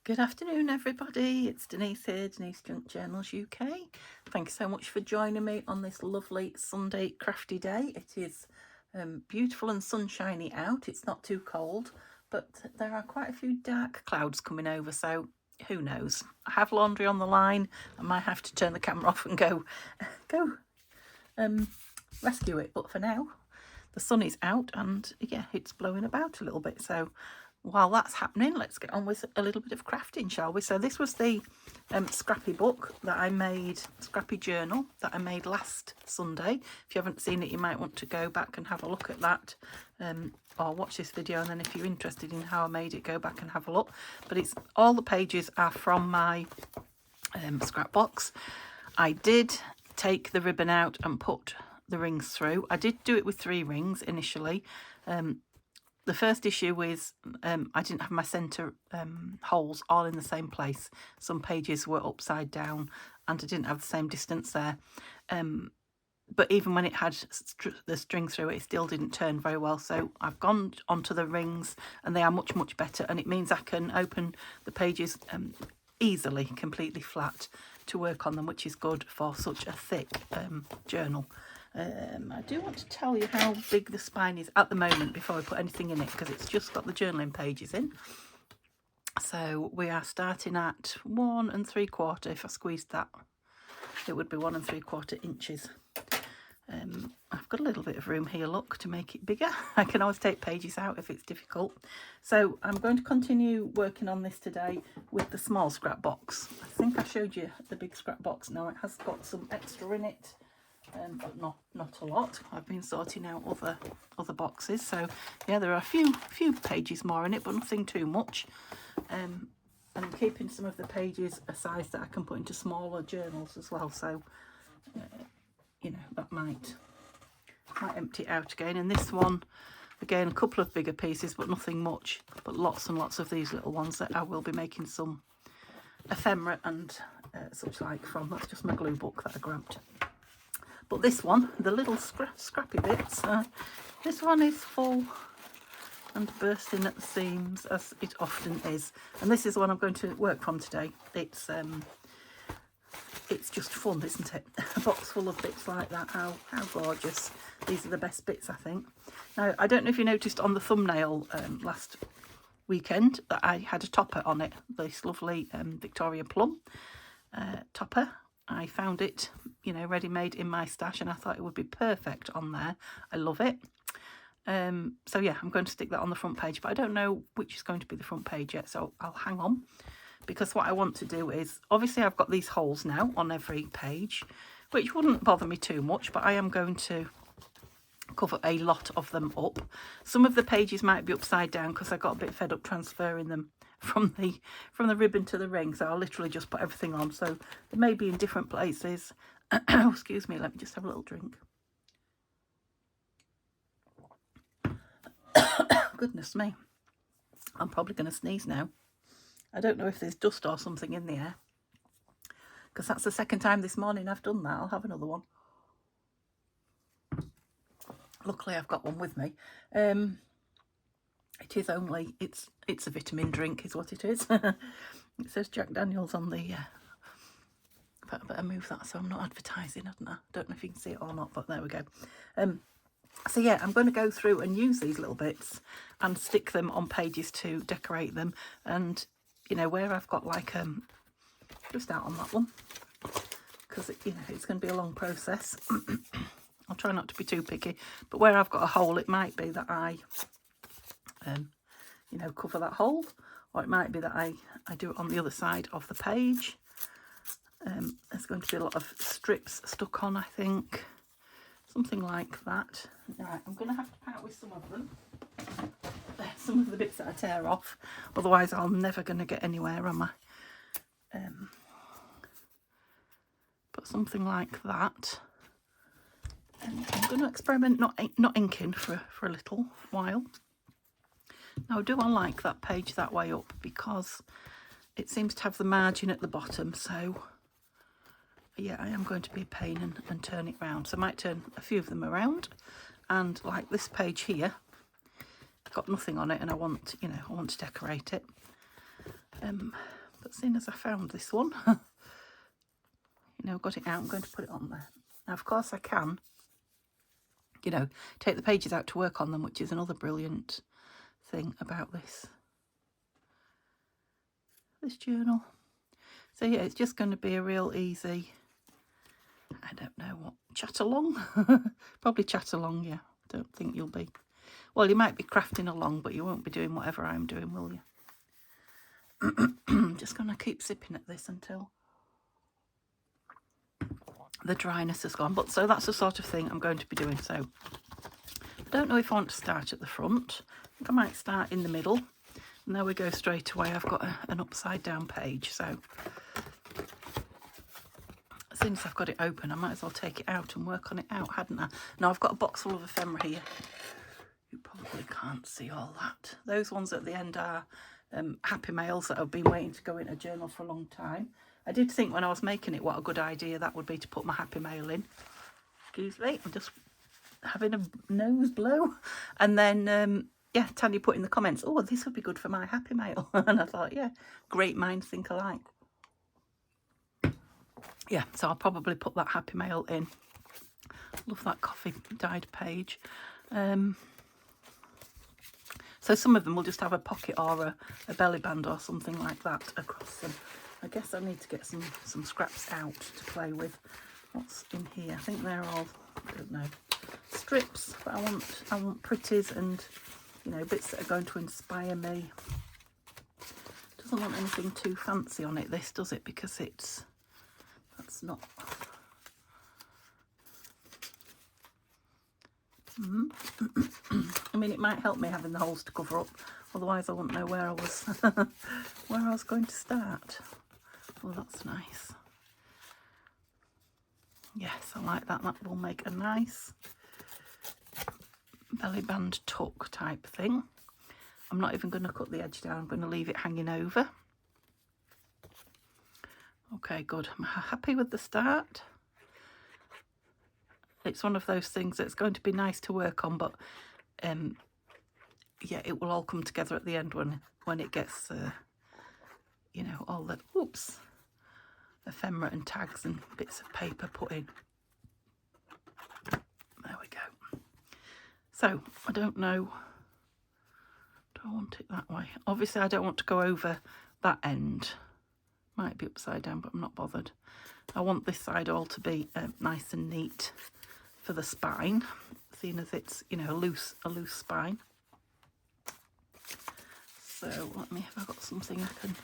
Good afternoon, everybody. It's Denise here, Denise Junk Journals UK. Thank you so much for joining me on this lovely Sunday crafty day. It is beautiful and sunshiny out. It's not too cold, but there are quite a few dark clouds coming over, so who knows? I have laundry on the line. I might have to turn the camera off and go rescue it, but for now the sun is out and yeah, it's blowing about a little bit, so while that's happening, let's get on with a little bit of crafting, shall we? So this was the scrappy book that I made, scrappy journal that I made last Sunday. If you haven't seen it, you might want to go back and have a look at that, or watch this video, and then if you're interested in how I made it, go back and have a look. But it's all the pages are from my scrap box. I did take the ribbon out and put the rings through. I did do it with 3 rings initially. The first issue was I didn't have my centre holes all in the same place. Some pages were upside down and I didn't have the same distance there. But even when it had the string through it, it still didn't turn very well. So I've gone onto the rings and they are much, much better. And it means I can open the pages easily, completely flat to work on them, which is good for such a thick journal. I do want to tell you how big the spine is at the moment before I put anything in it, because it's just got the journaling pages in. So we are starting at 1 3/4. If I squeezed that, it would be 1 3/4 inches. I've got a little bit of room here, look, to make it bigger. I can always take pages out if it's difficult. So I'm going to continue working on this today with the small scrap box. I think I showed you the big scrap box. Now it has got some extra in it, but not a lot. I've been sorting out other boxes, so yeah, there are a few pages more in it, but nothing too much. And I'm keeping some of the pages a size that I can put into smaller journals as well, so you know, that might empty it out again. And this one, again, a couple of bigger pieces, but nothing much, but lots and lots of these little ones that I will be making some ephemera and such like from. That's just my glue book that I grabbed. But this one, the little scrappy bits, this one is full and bursting at the seams, as it often is. And this is the one I'm going to work from today. It's just fun, isn't it? A box full of bits like that. How gorgeous. These are the best bits, I think. Now, I don't know if you noticed on the thumbnail last weekend that I had a topper on it. This lovely Victoria Plum topper. I found it, you know, ready-made in my stash, and I thought it would be perfect on there. I love it. So yeah, I'm going to stick that on the front page, but I don't know which is going to be the front page yet, so I'll hang on. Because what I want to do is, obviously I've got these holes now on every page, which wouldn't bother me too much, but I am going to cover a lot of them up. Some of the pages might be upside down because I got a bit fed up transferring them from the ribbon to the ring, so I'll literally just put everything on. So they may be in different places. Excuse me, let me just have a little drink. Goodness me, I'm probably going to sneeze now. I don't know if there's dust or something in the air, because that's the second time this morning I've done that. I'll have another one. Luckily I've got one with me. It is only, it's a vitamin drink is what it is. It says Jack Daniels on the, but I better move that so I'm not advertising, hadn't I? Don't know if you can see it or not, but there we go. So yeah, I'm going to go through and use these little bits and stick them on pages to decorate them. And you know, where I've got like just out on that one, because you know it's going to be a long process. I'll try not to be too picky, but where I've got a hole, it might be that I you know, cover that hole, or it might be that I do it on the other side of the page. There's going to be a lot of strips stuck on, I think, something like that. Right, I'm going to have to part with some of them. Some of the bits that I tear off, otherwise I'm never going to get anywhere, am I? But something like that. And I'm going to experiment not inking for a little while. Now, do I like that page that way up, because it seems to have the margin at the bottom, so yeah, I am going to be a pain and turn it round. So I might turn a few of them around, and like this page here, got nothing on it, and I want, you know, I want to decorate it. But seeing as I found this one, got it out, I'm going to put it on there. Now, of course, I can, take the pages out to work on them, which is another brilliant thing about this journal. So yeah, it's just going to be a real easy, I don't know what, chat along? Probably chat along, yeah. Don't think you'll be, well, you might be crafting along, but you won't be doing whatever I'm doing, will you? I'm just going to keep sipping at this until the dryness has gone. But so that's the sort of thing I'm going to be doing. So I don't know if I want to start at the front. I think I might start in the middle. And there we go straight away. I've got an upside down page. So as soon as I've got it open, I might as well take it out and work on it out, hadn't I? Now I've got a box full of ephemera here. You probably can't see all that. Those ones at the end are happy mails that have been waiting to go in a journal for a long time. I did think when I was making it what a good idea that would be to put my happy mail in. Excuse me, I'm just having a nose blow. And then, yeah, Tanya put in the comments, oh, this would be good for my happy mail. And I thought, yeah, great minds think alike. Yeah, so I'll probably put that happy mail in. Love that coffee dyed page. So some of them will just have a pocket or a belly band or something like that across them. I guess I need to get some scraps out to play with. What's in here? I think they're all, I don't know, strips. But I want pretties and, bits that are going to inspire me. Doesn't want anything too fancy on it, this, does it? Because that's not... I mean, it might help me having the holes to cover up, otherwise I wouldn't know where I was going to start. Well, that's nice. Yes, I like that. That will make a nice belly band tuck type thing. I'm not even going to cut the edge down. I'm going to leave it hanging over. Okay, good. I'm happy with the start. It's one of those things that's going to be nice to work on, but yeah, it will all come together at the end when it gets, all the ephemera and tags and bits of paper put in. There we go. So I don't know. Do I want it that way? Obviously, I don't want to go over that end. Might be upside down, but I'm not bothered. I want this side all to be nice and neat for the spine, seeing as it's, a loose spine. So let me, have I got something I can...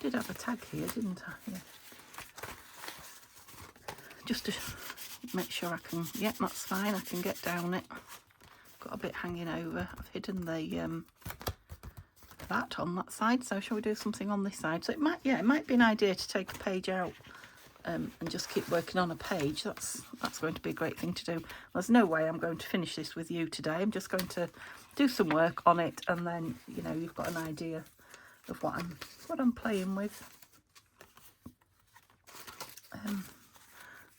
Did have a tag here, didn't I? Yeah. Just to make sure I can... Yep, that's fine. I can get down it. Got a bit hanging over. I've hidden the that on that side. So shall we do something on this side? So it might be an idea to take a page out and just keep working on a page. That's going to be a great thing to do. There's no way I'm going to finish this with you today. I'm just going to do some work on it, and then you've got an idea of what I'm playing with.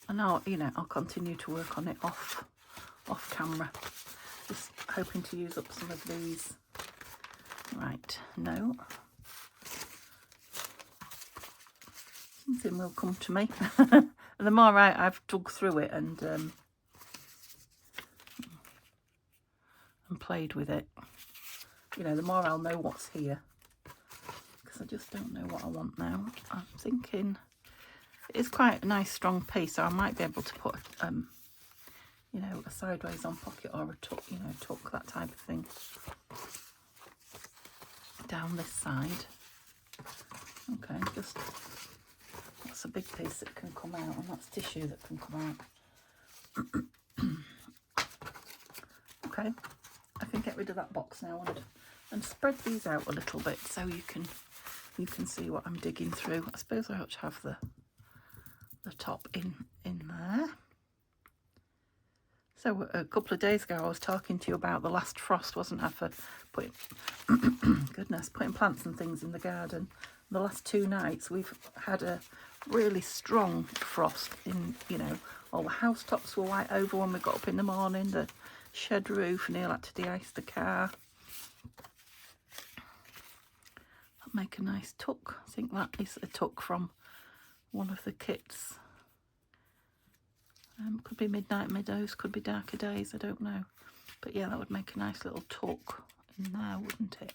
And I'll continue to work on it off camera. Just hoping to use up some of these. Right, no. Something will come to me. And the more I've dug through it and played with it, the more I'll know what's here. Because I just don't know what I want now. I'm thinking it's quite a nice strong piece, so I might be able to put a sideways on pocket or a tuck, tuck, that type of thing down this side. Okay, just that's a big piece that can come out, and that's tissue that can come out. Okay, I can get rid of that box now and spread these out a little bit so you can see what I'm digging through. I suppose I ought to have the top in there. So a couple of days ago I was talking to you about the last frost, wasn't I, for putting putting plants and things in the garden. The last 2 nights we've had a really strong frost in, all the housetops were white over when we got up in the morning, the shed roof, Neil had to de-ice the car. make a nice tuck. I think that is a tuck from one of the kits. Could be Midnight Meadows, could be Darker Days, I don't know. But yeah, that would make a nice little tuck in there, wouldn't it?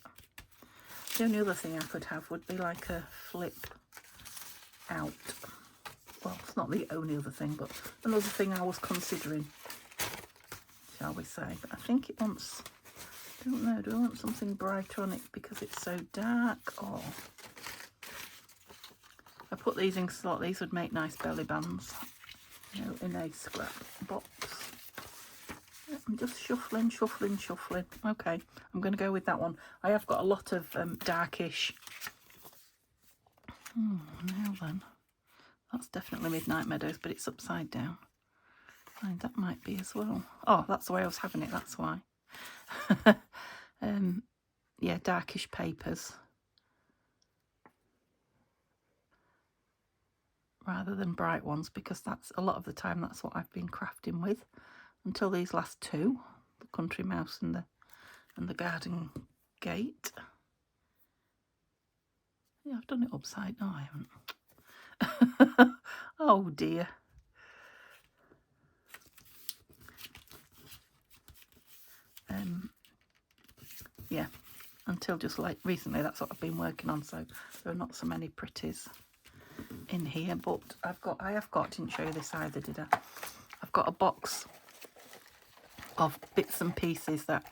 The only other thing I could have would be like a flip out. Well, it's not the only other thing, but another thing I was considering, shall we say. But I think it wants, I don't know, do I want something brighter on it because it's so dark? Or I put these in slot, these would make nice belly bands, you know, in a scrap box. I'm just shuffling. Okay, I'm going to go with that one. I have got a lot of darkish. Now then, that's definitely Midnight Meadows, but it's upside down. And that might be as well. Oh, that's the way I was having it, that's why. Yeah, darkish papers. Rather than bright ones, because that's a lot of the time that's what I've been crafting with. Until these last two, the Country Mouse and the Garden Gate. Yeah, I've done it upside. No, I haven't. Oh dear. Yeah, until just like recently, that's what I've been working on. So there are not so many pretties in here, but I have got. Didn't show you this either, did I? I've got a box of bits and pieces that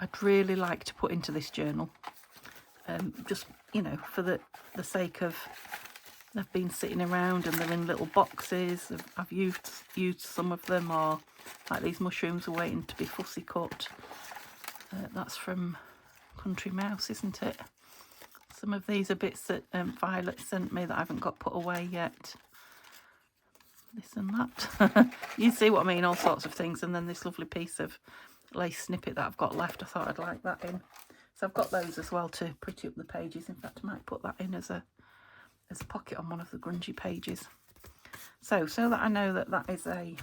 I'd really like to put into this journal, just, you know, for the sake of they've been sitting around and they're in little boxes. I've used some of them, or like these mushrooms are waiting to be fussy cut. That's from Country Mouse, isn't it? Some of these are bits that Violet sent me that I haven't got put away yet. This and that. You see what I mean, all sorts of things. And then this lovely piece of lace snippet that I've got left, I thought I'd like that in. So I've got those as well to pretty up the pages. In fact, I might put that in as a pocket on one of the grungy pages. So that I know that that is a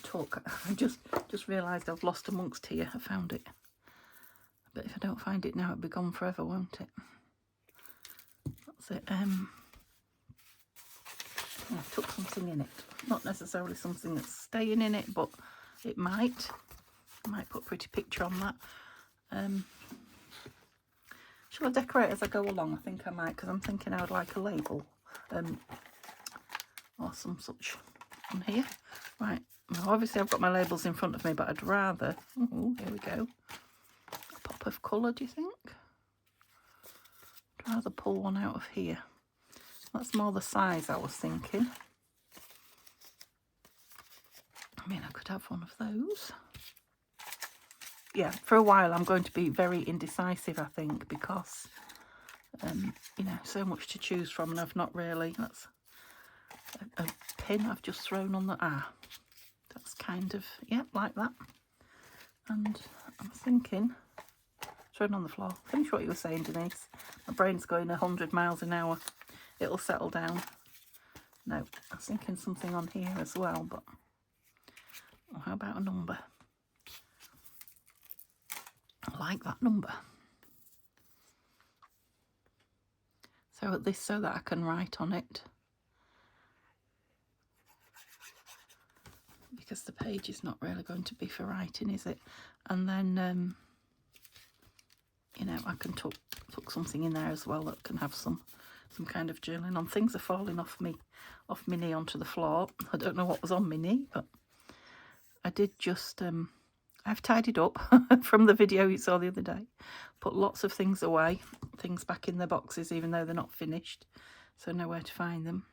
tuck. I just realised I've lost amongst here. I found it. But if I don't find it now, it'll be gone forever, won't it? That's it. I took something in it. Not necessarily something that's staying in it, but it might. I might put a pretty picture on that. Shall I decorate as I go along? I think I might, because I'm thinking I would like a label. Or some such on here. Right. Now, obviously I've got my labels in front of me, but I'd rather... Oh, here we go. A pop of colour, do you think? I'd rather pull one out of here. That's more the size I was thinking. I mean, I could have one of those. Yeah, for a while I'm going to be very indecisive, I think, because, you know, so much to choose from, and I've not really... That's a pin I've just thrown on the... That's kind of, yeah, like that. And I'm thinking... Thrown on the floor. Finish what you were saying, Denise. My brain's going 100 miles an hour. It'll settle down. No, I was thinking something on here as well, but oh, how about a number? I like that number. So at this, so that I can write on it, because the page is not really going to be for writing, is it? And then you know, I can tuck something in there as well that can have some kind of journaling on. Things are falling off my knee onto the floor. I don't know what was on my knee, but I did just I've tidied up from the video you saw the other day. Put lots of things away, things back in their boxes even though they're not finished, so know where to find them.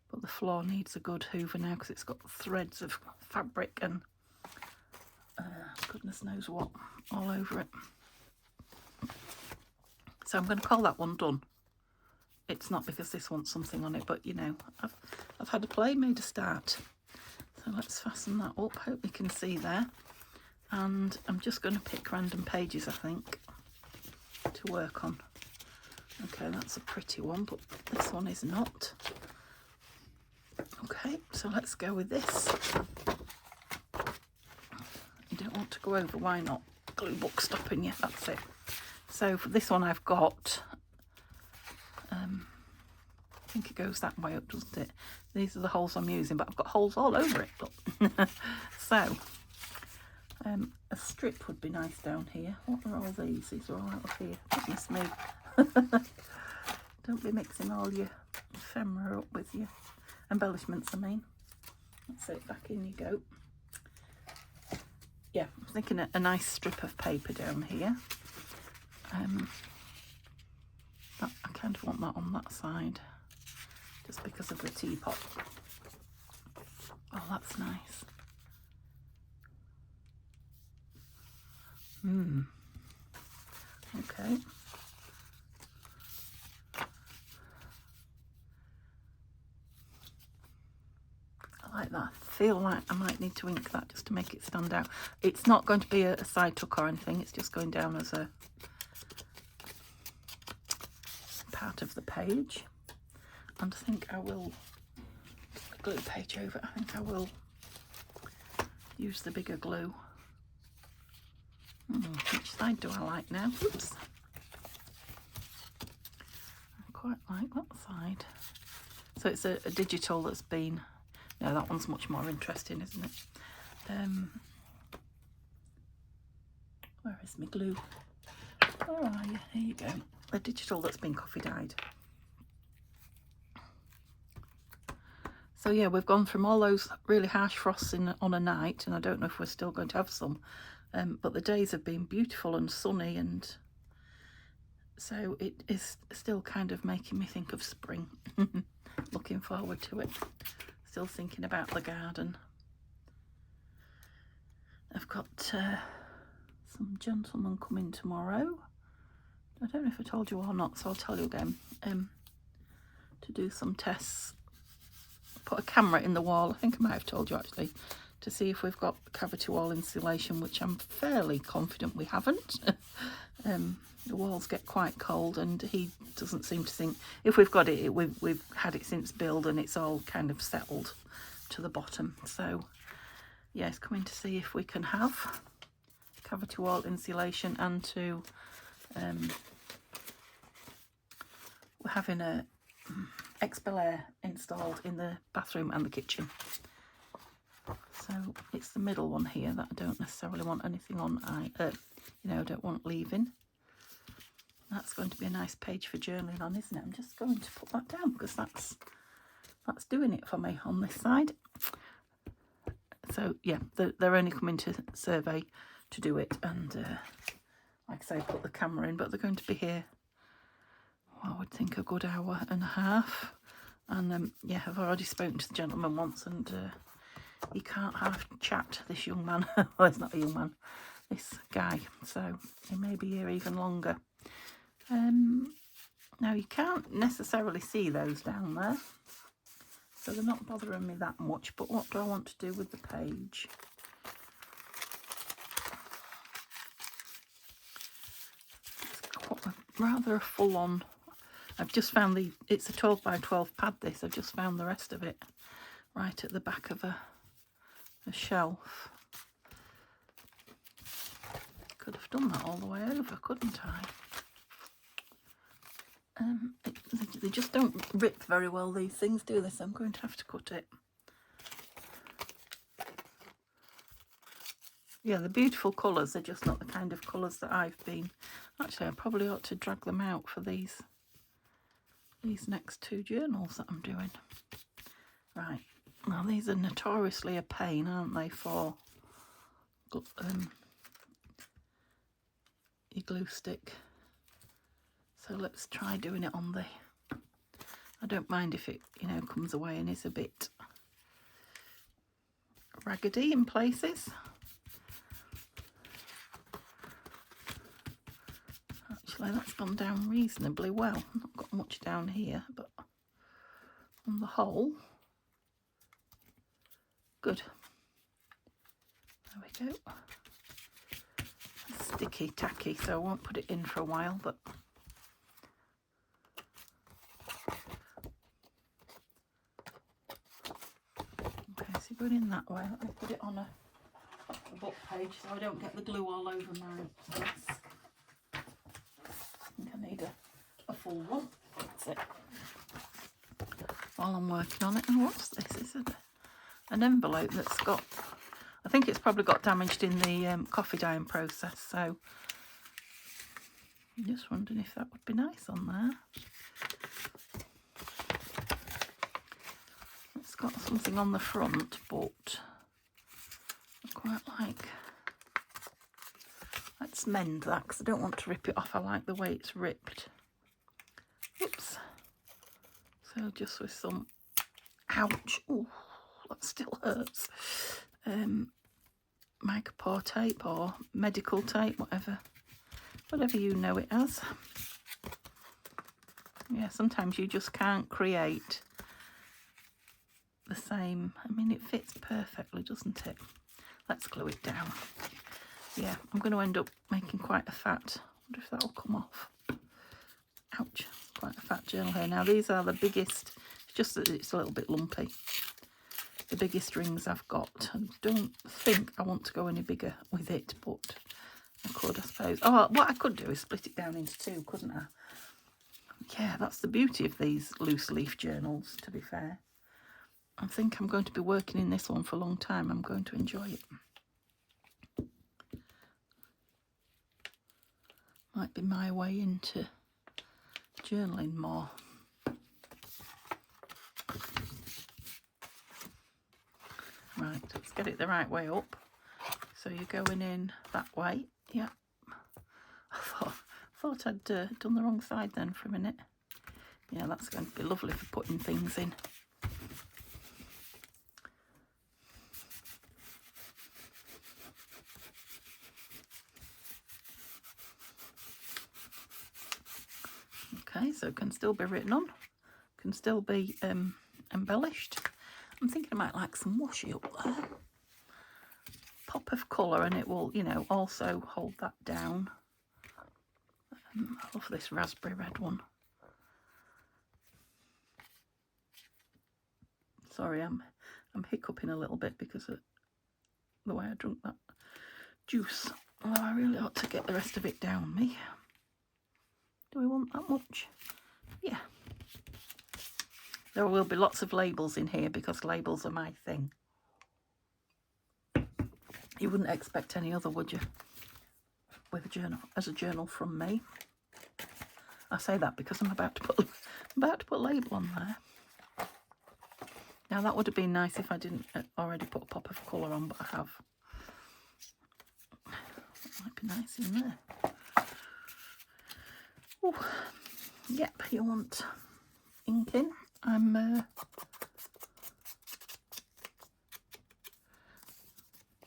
But the floor needs a good hoover now because it's got threads of fabric and goodness knows what all over it. So I'm going to call that one done. It's not because this wants something on it, but you know, I've had a play, made a start. So let's fasten that up. Hope you can see there. And I'm just going to pick random pages, I think, to work on. Okay, that's a pretty one, but this one is not. Okay, so let's go with this. You don't want to go over, why not? Glue book stopping you, that's it. So for this one I've got, I think it goes that way up, doesn't it? These are the holes I'm using, but I've got holes all over it. Look. So a strip would be nice down here. What are all these? These are all out of here. Goodness me. Don't be mixing all your ephemera up with your embellishments, I mean. That's it, back in you go. Yeah, I'm thinking a nice strip of paper down here. I kind of want that on that side, just because of the teapot. Oh, that's nice. Okay. I like that. I feel like I might need to ink that just to make it stand out. It's not going to be a side tuck or anything, it's just going down as a part of the page. And I think I will glue the page over. I think I will use the bigger glue. Which side do I like now? Oops. I quite like that side. So it's a digital that's been, no, that one's much more interesting, isn't it? Where is my glue? Where are you? Here you go. A digital that's been coffee dyed. So yeah, we've gone from all those really harsh frosts on a night, and I don't know if we're still going to have some, but the days have been beautiful and sunny, and so it is still kind of making me think of spring. Looking forward to it. Still thinking about the garden. I've got some gentlemen coming tomorrow. I don't know if I told you or not, so I'll tell you again. To do some tests. Put a camera in the wall, I think I might have told you actually, to see if we've got cavity wall insulation, which I'm fairly confident we haven't. The walls get quite cold, and he doesn't seem to think, if we've got it, we've had it since build and it's all kind of settled to the bottom. So yeah, it's coming to see if we can have cavity wall insulation, and to we're having a Expel Air installed in the bathroom and the kitchen. So it's the middle one here that I don't necessarily want anything on. I don't want leaving. That's going to be a nice page for journaling on, isn't it? I'm just going to put that down because that's doing it for me on this side. So yeah, they're only coming to survey to do it, and like I say, put the camera in, but they're going to be here, I would think, a good hour and a half. And yeah, I've already spoken to the gentleman once, and he can't have chat, this young man. Well, he's not a young man, this guy, so he may be here even longer. Now you can't necessarily see those down there, so they're not bothering me that much, but what do I want to do with the page? It's rather a full-on. I've just found it's a 12 by 12 pad, this. I've just found the rest of it right at the back of a shelf. Could have done that all the way over, couldn't I? They just don't rip very well, these things, do they? So I'm going to have to cut it. Yeah, the beautiful colours, they're just not the kind of colours that I've been. Actually, I probably ought to drag them out for these next two journals that I'm doing. Right, now these are notoriously a pain, aren't they, for your glue stick. So let's try doing it on the, I don't mind if it, comes away and is a bit raggedy in places. Actually, that's gone down reasonably well. Not got much down here, but on the whole, good. There we go. It's sticky, tacky, so I won't put it in for a while, but okay, so going in that way. Let me put it on a book page so I don't get the glue all over my desk. full one. That's it. While I'm working on it. And what's this? Is it an envelope that's got... I think it's probably got damaged in the coffee dyeing process, so I'm just wondering if that would be nice on there. It's got something on the front, but I quite like... Let's mend that because I don't want to rip it off. I like the way it's ripped. Oops. So just with some... Ouch. Oh, that still hurts. Micropore tape or medical tape, whatever you know it as. Yeah, sometimes you just can't create the same. I mean, it fits perfectly, doesn't it? Let's glue it down. Yeah, I'm going to end up making quite a fat. I wonder if that'll come off. Ouch, quite a fat journal here. Now these are the biggest. It's just that it's a little bit lumpy. The biggest rings I've got. I don't think I want to go any bigger with it, but I could, I suppose. Oh, what I could do is split it down into two, couldn't I? Yeah, that's the beauty of these loose leaf journals, to be fair. I think I'm going to be working in this one for a long time. I'm going to enjoy it. Might be my way into journaling more. Right, let's get it the right way up. So you're going in that way. Yeah. I thought I'd done the wrong side then for a minute. Yeah, that's going to be lovely for putting things in. Okay, so it can still be written on. Can still be embellished. I'm thinking I might like some washi up there. Pop of colour and it will, you know, also hold that down. I love this raspberry red one. Sorry, I'm hiccuping a little bit because of the way I drunk that juice. Oh, I really ought to get the rest of it down me. Do we want that much? Yeah. There will be lots of labels in here because labels are my thing. You wouldn't expect any other, would you? With a journal, as a journal from me. I say that because I'm about to put a label on there. Now that would have been nice if I didn't already put a pop of colour on, but I have. That might be nice in there. Ooh. Yep, you want ink in. I'm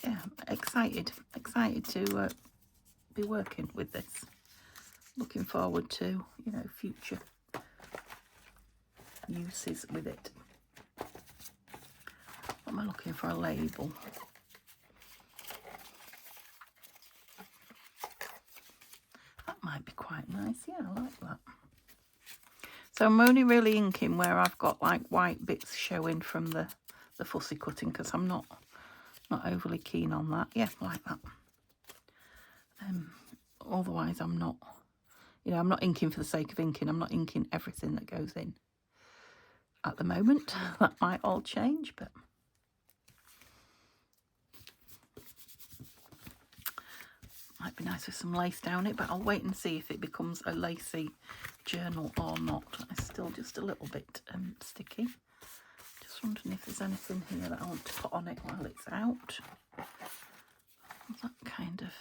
yeah, excited to be working with this. Looking forward to, you know, future uses with it. What am I looking for? A label. That might be quite nice. Yeah, I like that. So I'm only really inking where I've got like white bits showing from the fussy cutting because I'm not overly keen on that. Yeah, I like that. Otherwise I'm not, you know, I'm not inking for the sake of inking. I'm not inking everything that goes in at the moment. That might all change, but might be nice with some lace down it, but I'll wait and see if it becomes a lacy journal or not. It's still just a little bit sticky. Just wondering if there's anything here that I want to put on it while it's out. That kind of...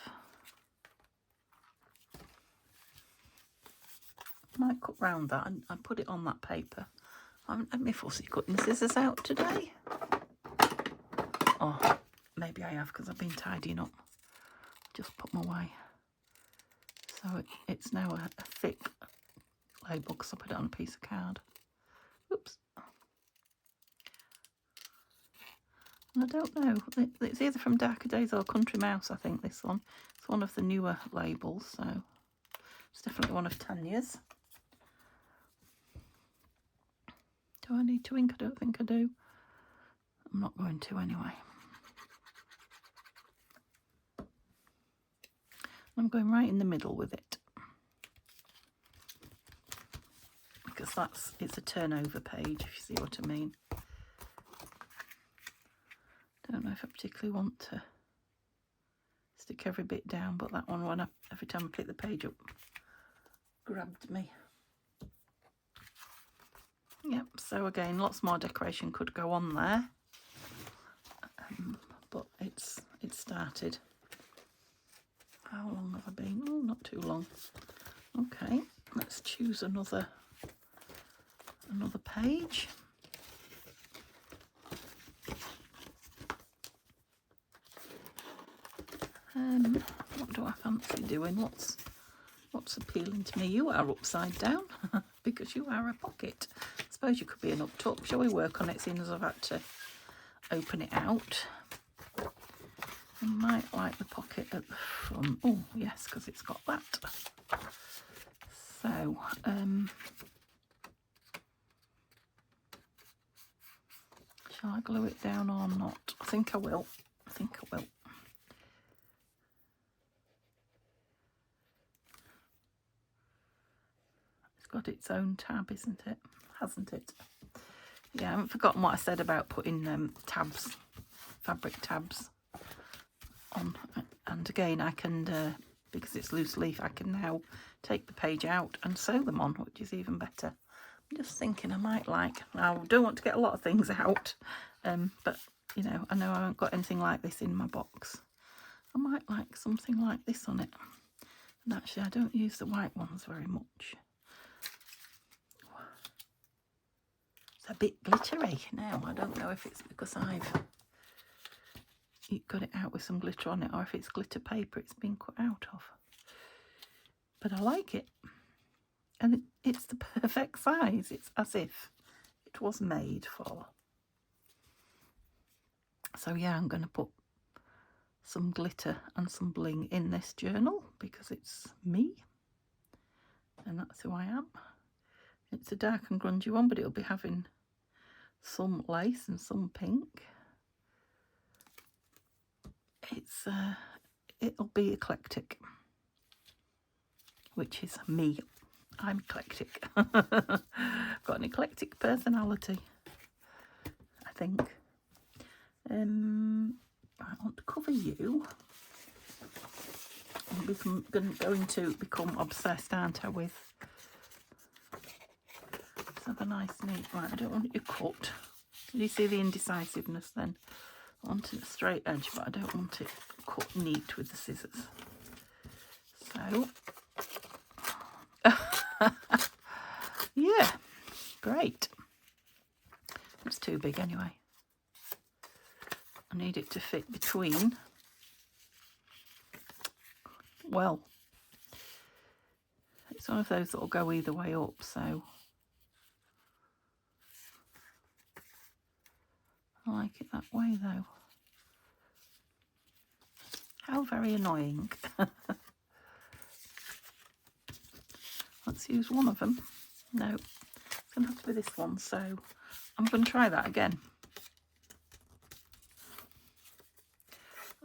might cut round that and put it on that paper. I haven't had my fussy cutting scissors out today. Oh, maybe I have because I've been tidying up. Just put them away. So it's now a thick label because I put it on a piece of card. Oops. And I don't know. It's either from Darker Days or Country Mouse, I think, this one. It's one of the newer labels, so it's definitely one of Tanya's. Do I need to ink? I don't think I do. I'm not going to anyway. I'm going right in the middle with it. it's a turnover page, if you see what I mean. Don't know if I particularly want to stick every bit down, but that one, every time I pick the page up, grabbed me. Yep, so again, lots more decoration could go on there, but it's started. How long have I been? Oh, not too long. Okay, let's choose another page. What do I fancy doing? What's appealing to me? You are upside down because you are a pocket. I suppose you could be an up top. Shall we work on it, seeing as I've had to open it out? I might like the pocket at the front. Oh yes, because it's got that. So shall I glue it down or not? I think I will. It's got its own tab, isn't it? Hasn't it? Yeah, I haven't forgotten what I said about putting tabs, fabric tabs on. And again, I can, because it's loose leaf, I can now take the page out and sew them on, which is even better. I'm just thinking I might like, I don't want to get a lot of things out, but you know I haven't got anything like this in my box. I might like something like this on it. And actually I don't use the white ones very much. It's a bit glittery now. I don't know if it's because I've got it out with some glitter on it, or if it's glitter paper it's been cut out of. But I like it. And it's the perfect size. It's as if it was made for. So yeah, I'm going to put some glitter and some bling in this journal because it's me. And that's who I am. It's a dark and grungy one, but it'll be having some lace and some pink. It'll be eclectic, which is me. I'm eclectic. Got an eclectic personality, I think. I want to cover you. I'm going to become obsessed, aren't I, with... Let's have a nice neat... Right, I don't want it cut. Did you see the indecisiveness then? I want a straight edge, but I don't want it cut neat with the scissors. So... yeah, great. It's too big anyway. I need it to fit between. Well, it's one of those that'll go either way up, so I like it that way though. How very annoying. Let's use one of them. No, it's going to have to be this one, so I'm going to try that again.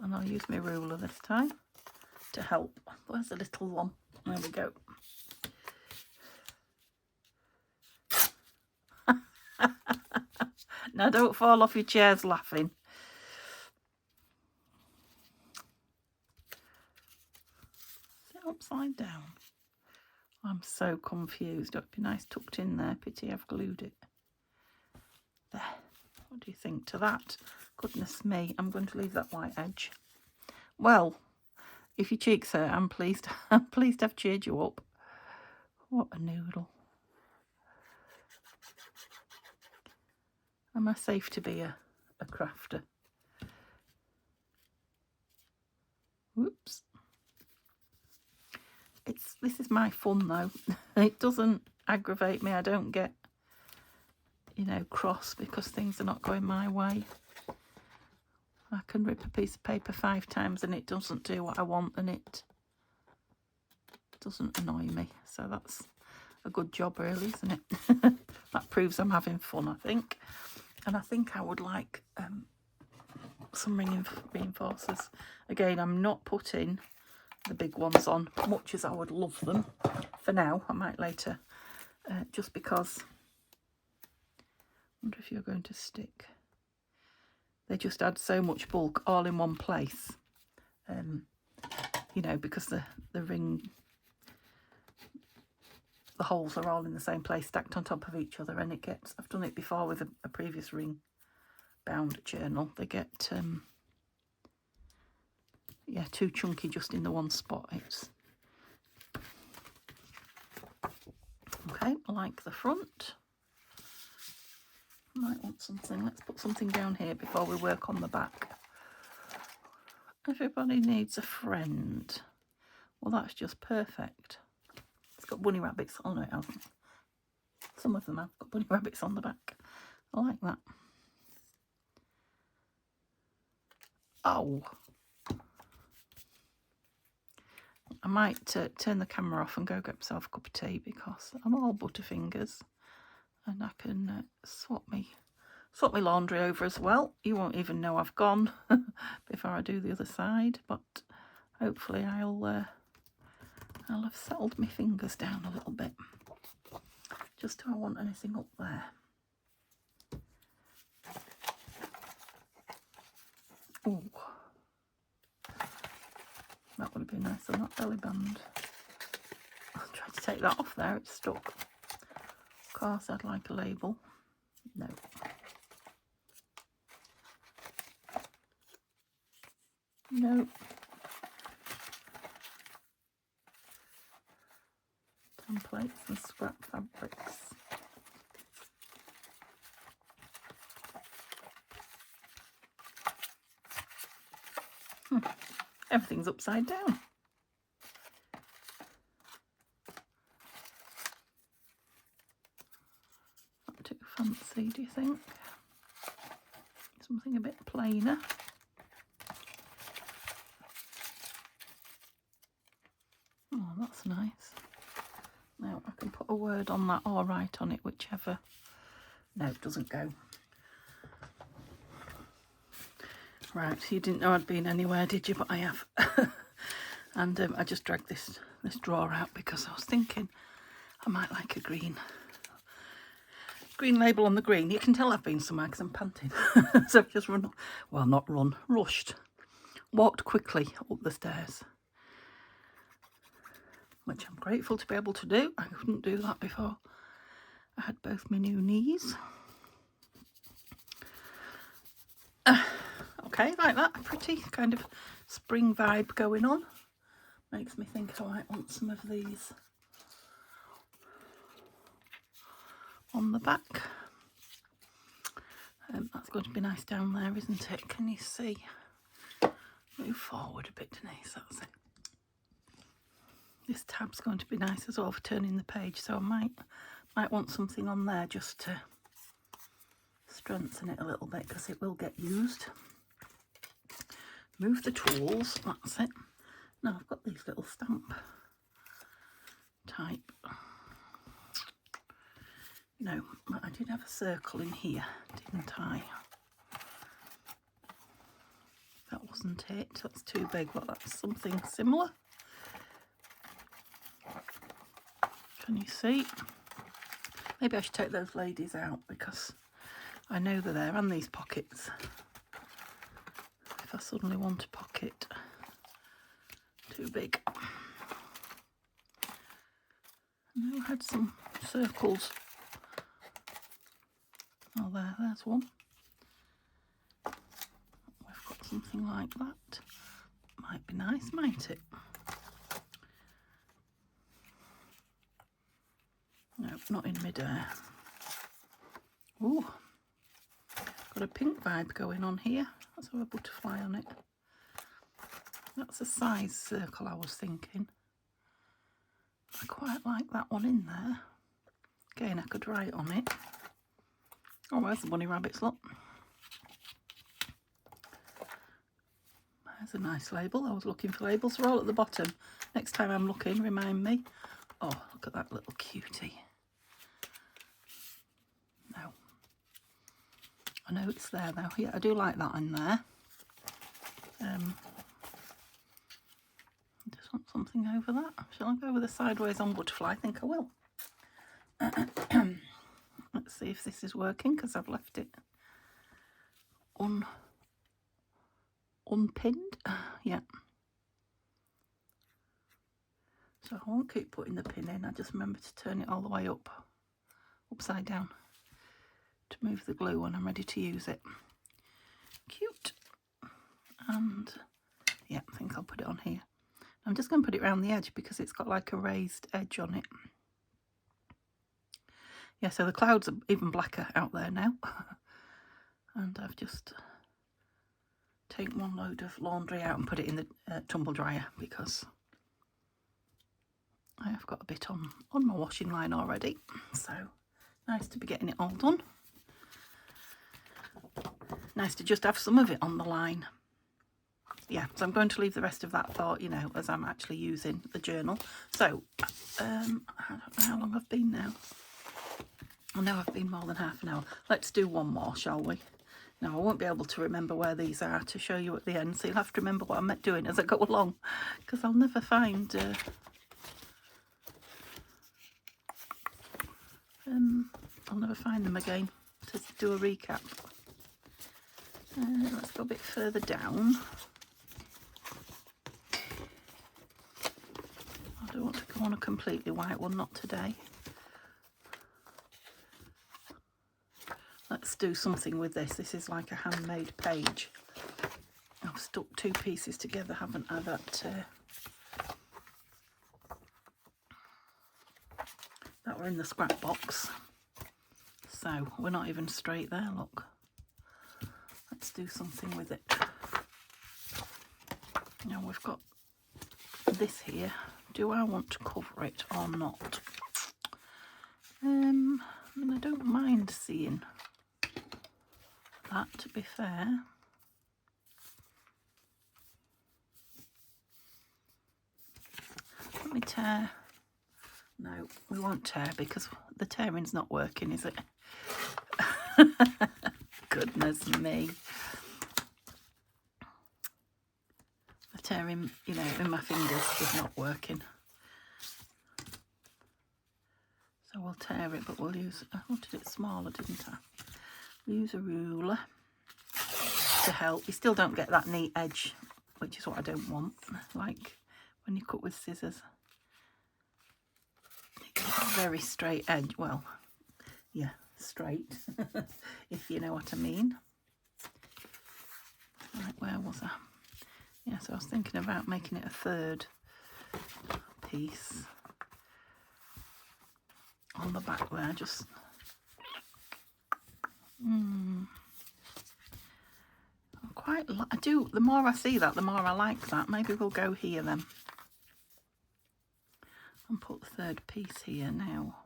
And I'll use my ruler this time to help. Where's the little one? There we go. Now don't fall off your chairs laughing. Is it upside down? I'm so confused. It'd be nice tucked in there. Pity I've glued it. There. What do you think to that? Goodness me, I'm going to leave that white edge. Well, if your cheeks hurt, I'm pleased I've cheered you up. What a noodle. Am I safe to be a crafter? Whoops. This is my fun though. It doesn't aggravate me. I don't get, you know, cross because things are not going my way. I can rip a piece of paper 5 times and it doesn't do what I want, and it doesn't annoy me. So that's a good job really, isn't it? That proves I'm having fun, I think. And I think I would like some reinforcers. Again, I'm not putting the big ones on, much as I would love them. For now, I might later just because I wonder if you're going to stick. They just add so much bulk all in one place, you know, because the ring, the holes are all in the same place, stacked on top of each other, and it gets, I've done it before with a previous ring bound journal, they get yeah, too chunky just in the one spot. It's okay. I like the front. Might want something, let's put something down here before we work on the back. Everybody needs a friend. Well, that's just perfect. It's got bunny rabbits. Oh no, it hasn't. Some of them have got bunny rabbits on the back. I like that. Oh, I might turn the camera off and go get myself a cup of tea because I'm all butterfingers, and I can swap my laundry over as well. You won't even know I've gone before I do the other side, but hopefully I'll have settled my fingers down a little bit. Just do I want anything up there? Oh, that would have been nice on that belly band. I'll try to take that off there, it's stuck. Of course, I'd like a label. No. No. Templates and scrap fabrics. Everything's upside down. Not too fancy, do you think? Something a bit plainer. Oh, that's nice. Now I can put a word on that or write on it, whichever. No, it doesn't go. Right, you didn't know I'd been anywhere, did you? But I have. And I just dragged this drawer out because I was thinking I might like a green label on the green. You can tell I've been somewhere because I'm panting. So I've just rushed. Walked quickly up the stairs, which I'm grateful to be able to do. I couldn't do that before I had both my new knees. Okay, like that, a pretty kind of spring vibe going on. Makes me think I might want some of these on the back. That's going to be nice down there, isn't it? Can you see? Move forward a bit, Denise, that's it. This tab's going to be nice as well for turning the page, so I might want something on there just to strengthen it a little bit because it will get used. Move the tools, that's it. Now I've got these little stamp type. No, but I did have a circle in here, didn't I? That wasn't it, that's too big, but that's something similar. Can you see? Maybe I should take those ladies out because I know they're there, and these pockets. If I suddenly want a pocket too big. No, I had some circles. Oh, there's one. We've got something like that. Might be nice, might it? No, not in midair. Ooh, got a pink vibe going on here. Let's have a butterfly on it. That's a size circle I was thinking. I quite like that one in there. Again, I could write on it. Oh, where's the bunny rabbits, look. There's a nice label. I was looking for labels. They're all at the bottom. Next time I'm looking, remind me. Oh, look at that little cutie. No. I know it's there though. Yeah, I do like that in there. Just want something over that. Shall I go with a sideways on butterfly? I think I will. Let's see if this is working, because I've left it unpinned. Yeah. So I won't keep putting the pin in. I just remember to turn it all the way upside down, to move the glue when I'm ready to use it. Cute. And yeah, I think I'll put it on here. I'm just going to put it around the edge because it's got like a raised edge on it. Yeah, so the clouds are even blacker out there now. And I've just taken one load of laundry out and put it in the tumble dryer because I have got a bit on my washing line already. So nice to be getting it all done. Nice to just have some of it on the line. Yeah, so I'm going to leave the rest of that for, you know, as I'm actually using the journal. So, I don't know how long I've been now. I know I've been more than half an hour. Let's do one more, shall we? Now, I won't be able to remember where these are to show you at the end, so you'll have to remember what I'm doing as I go along, because I'll never find... I'll never find them again to do a recap. Let's go a bit further down. I don't want to go on a completely white one, not today. Let's do something with this. This is like a handmade page. I've stuck two pieces together, haven't I? That were in the scrap box. So we're not even straight there, look. Let's do something with it. Now we've got this here. Do I want to cover it or not? I mean, I don't mind seeing that, to be fair. Let me tear. No, we won't tear because the tearing's not working, is it? Goodness me. The tearing, you know, in my fingers is not working. So we'll tear it, but we'll use, I wanted it smaller, didn't I? We'll use a ruler to help. You still don't get that neat edge, which is what I don't want, like when you cut with scissors. Very straight edge. Well, yeah, straight, if you know what I mean. Right, where was I? Yeah, so I was thinking about making it a third piece on the back there, just I do, the more I see that, the more I like that. Maybe we'll go here then and put the third piece here now.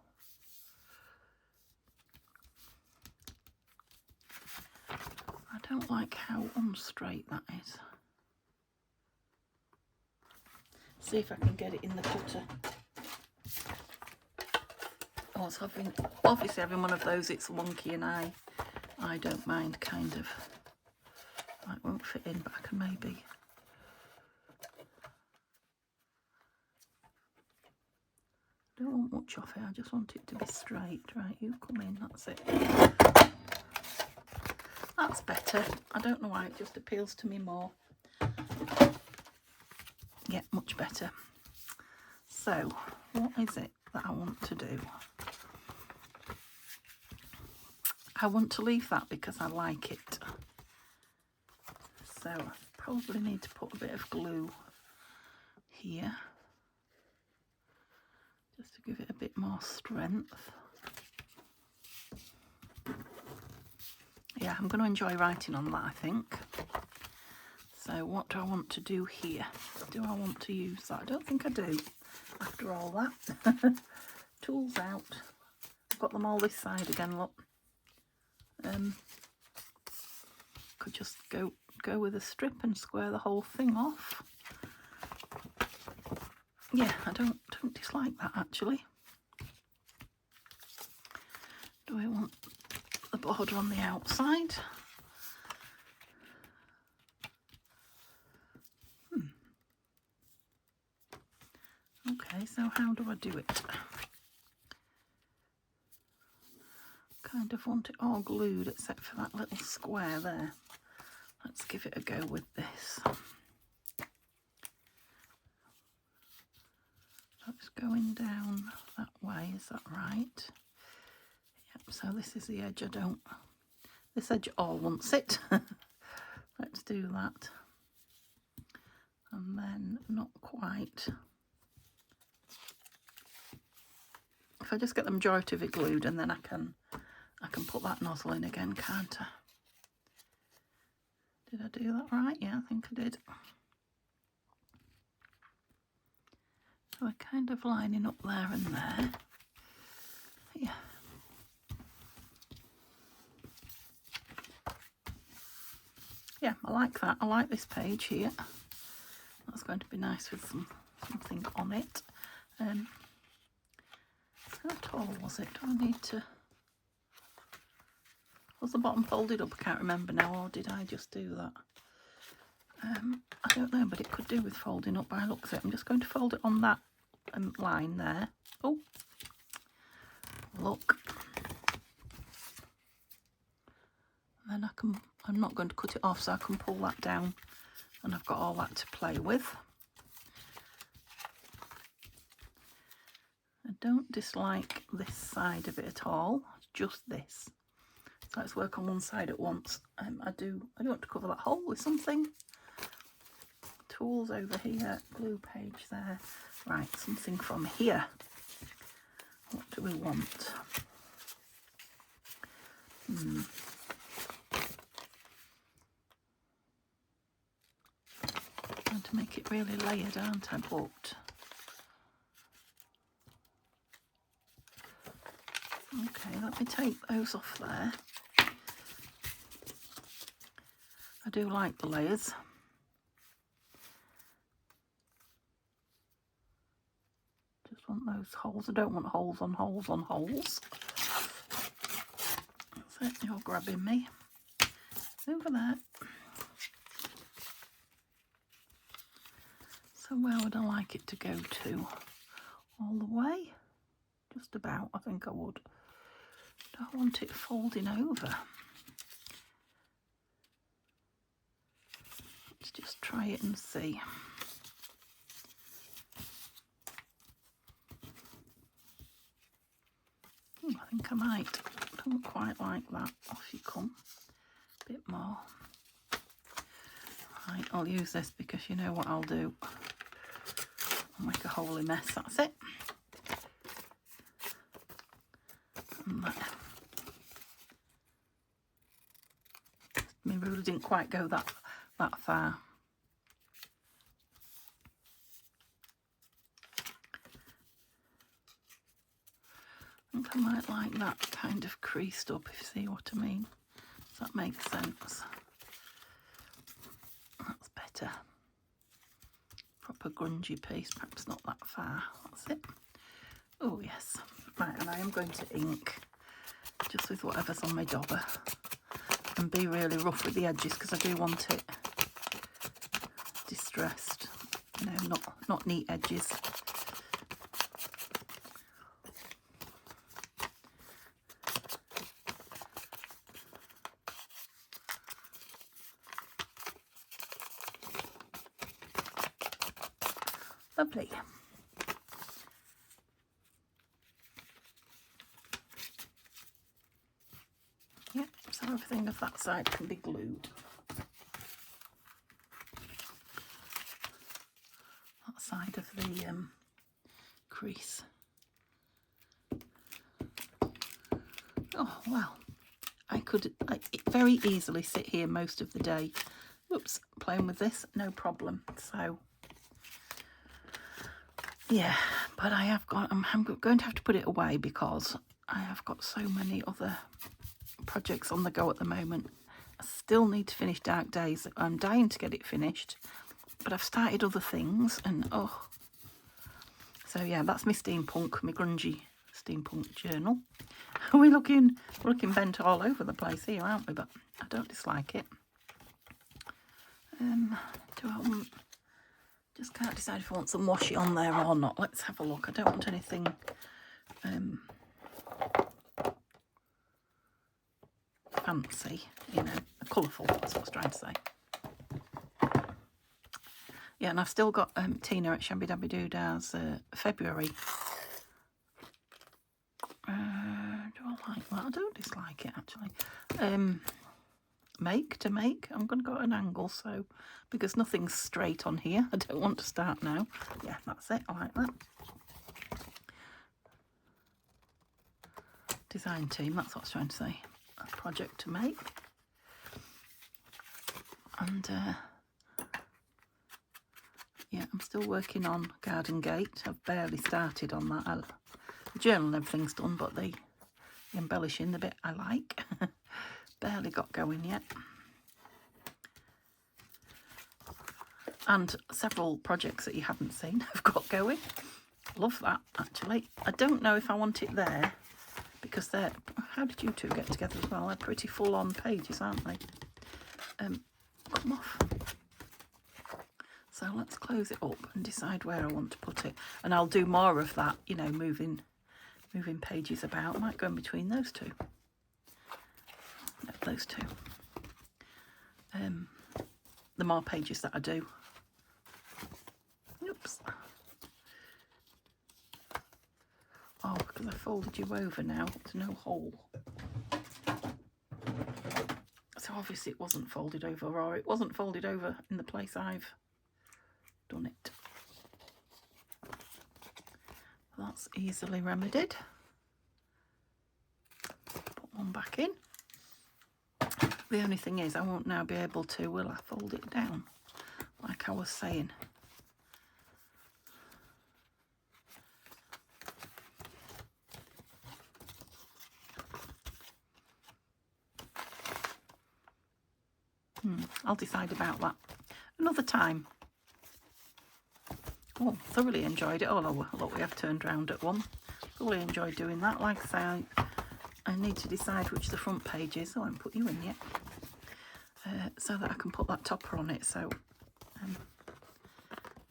I don't like how unstraight that is. See if I can get it in the cutter. Oh, it's obviously having one of those, it's wonky, and I don't mind, kind of. It won't fit in, but I can maybe. I don't want much of it, I just want it to be straight. Right, you come in, that's it. That's better. I don't know why, it just appeals to me more. Yeah, much better. So, what is it that I want to do? I want to leave that because I like it. So I probably need to put a bit of glue here, just to give it a bit more strength. Yeah, I'm going to enjoy writing on that, I think. So what do I want to do here? Do I want to use that? I don't think I do, after all that. Tools out. I've got them all this side again, look. Could just go with a strip and square the whole thing off. Yeah, I don't dislike that, actually. Do I want the border on the outside? Okay, so how do I do it? kind of want it all glued except for that little square there. Let's give it a go with this. So it's going down that way, is that right? Yep, so this is the edge this edge all wants it. Let's do that. And then not quite. If I just get the majority of it glued, and then I can put that nozzle in again, can't I? Did I do that right? Yeah, I think I did. So we're kind of lining up there and there. Yeah. Yeah, I like that. I like this page here. That's going to be nice with something on it. How tall was it? Do I need to... Was the bottom folded up? I can't remember now, or did I just do that? I don't know, but it could do with folding up by the looks of it. I'm just going to fold it on that line there. Oh, look. And then I'm not going to cut it off, so I can pull that down, and I've got all that to play with. I don't dislike this side of it at all, just this. So let's work on one side at once. I do want to cover that hole with something. Tools over here, glue page there. Right, something from here. What do we want? Trying to make it really layered, aren't I? But okay, let me take those off there. I do like the layers. Just want those holes. I don't want holes on holes on holes. That's it, you're grabbing me. Over there. So where would I like it to go to? All the way? Just about, I think I would. Don't want it folding over. Let's just try it and see. I think I might. Don't quite like that. Off you come. A bit more. Right, I'll use this because you know what I'll do. I'll make a holy mess, that's it. And that. My ruler didn't quite go that far. I think I might like that kind of creased up, if you see what I mean. Does that make sense? That's better. Proper grungy piece, perhaps not that far. That's it. Oh yes. Right, and I am going to ink just with whatever's on my dauber and be really rough with the edges because I do want it distressed, you know, not neat edges. Lovely. Yep, so everything of that side can be glued. That side of the crease. Oh, well, I could very easily sit here most of the day. Oops, playing with this, no problem. So, yeah, but I'm going to have to put it away because I have got so many other projects on the go at the moment. I still need to finish Dark Days. I'm dying to get it finished, but I've started other things and oh. So yeah, that's my steampunk, my grungy steampunk journal. We're looking bent all over the place here, aren't we? But I don't dislike it. Just can't decide if I want some washi on there or not. Let's have a look. I don't want anything fancy, you know, colourful, that's what I was trying to say. Yeah, and I've still got Tina at Shabby Dabby Doodah's February. Do I like that? I don't dislike it, actually. Make to make. I'm going to go at an angle, so because nothing's straight on here. I don't want to start now. Yeah, that's it. I like that. Design team, that's what I was trying to say. A project to make. And yeah, I'm still working on Garden Gate. I've barely started on that. The journal and everything's done, but the embellishing, the bit I like, barely got going yet. And several projects that you haven't seen I've got going. Love that, actually. I don't know if I want it there, because they're... How did you two get together as well? They're pretty full-on pages, aren't they? Come off. So let's close it up and decide where I want to put it. And I'll do more of that, you know, moving pages about. I might go in between those two. No, those two. The more pages that I do. Oops. Oh, because I folded you over now. There's no hole. So obviously it wasn't folded over, or it wasn't folded over in the place I've done it. That's easily remedied. Put one back in. The only thing is I won't now be able to, will I, fold it down like I was saying. I'll decide about that another time. Oh, thoroughly enjoyed it. Oh, look, we have turned round at one. Thoroughly enjoyed doing that. Like I say, I need to decide which the front page is. Oh, I haven't put you in yet. So that I can put that topper on it. So,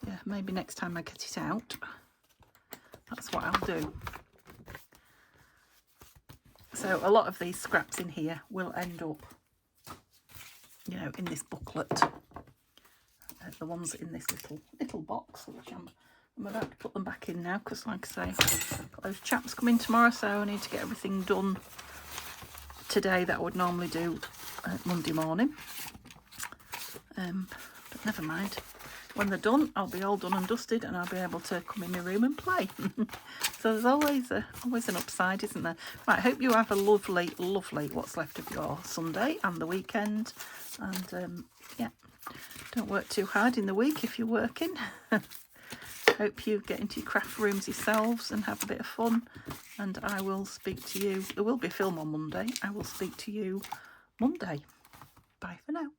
yeah, maybe next time I get it out, that's what I'll do. So a lot of these scraps in here will end up, you know, in this booklet. The ones in this little box, which I'm about to put them back in now, because like I say, got those chaps coming tomorrow, so I need to get everything done today that I would normally do Monday morning. But never mind. When they're done, I'll be all done and dusted, and I'll be able to come in my room and play. So there's always an upside, isn't there? Right, I hope you have a lovely, lovely what's left of your Sunday and the weekend. And yeah, don't work too hard in the week if you're working. Hope you get into your craft rooms yourselves and have a bit of fun. And I will speak to you. There will be a film on Monday. I will speak to you Monday. Bye for now.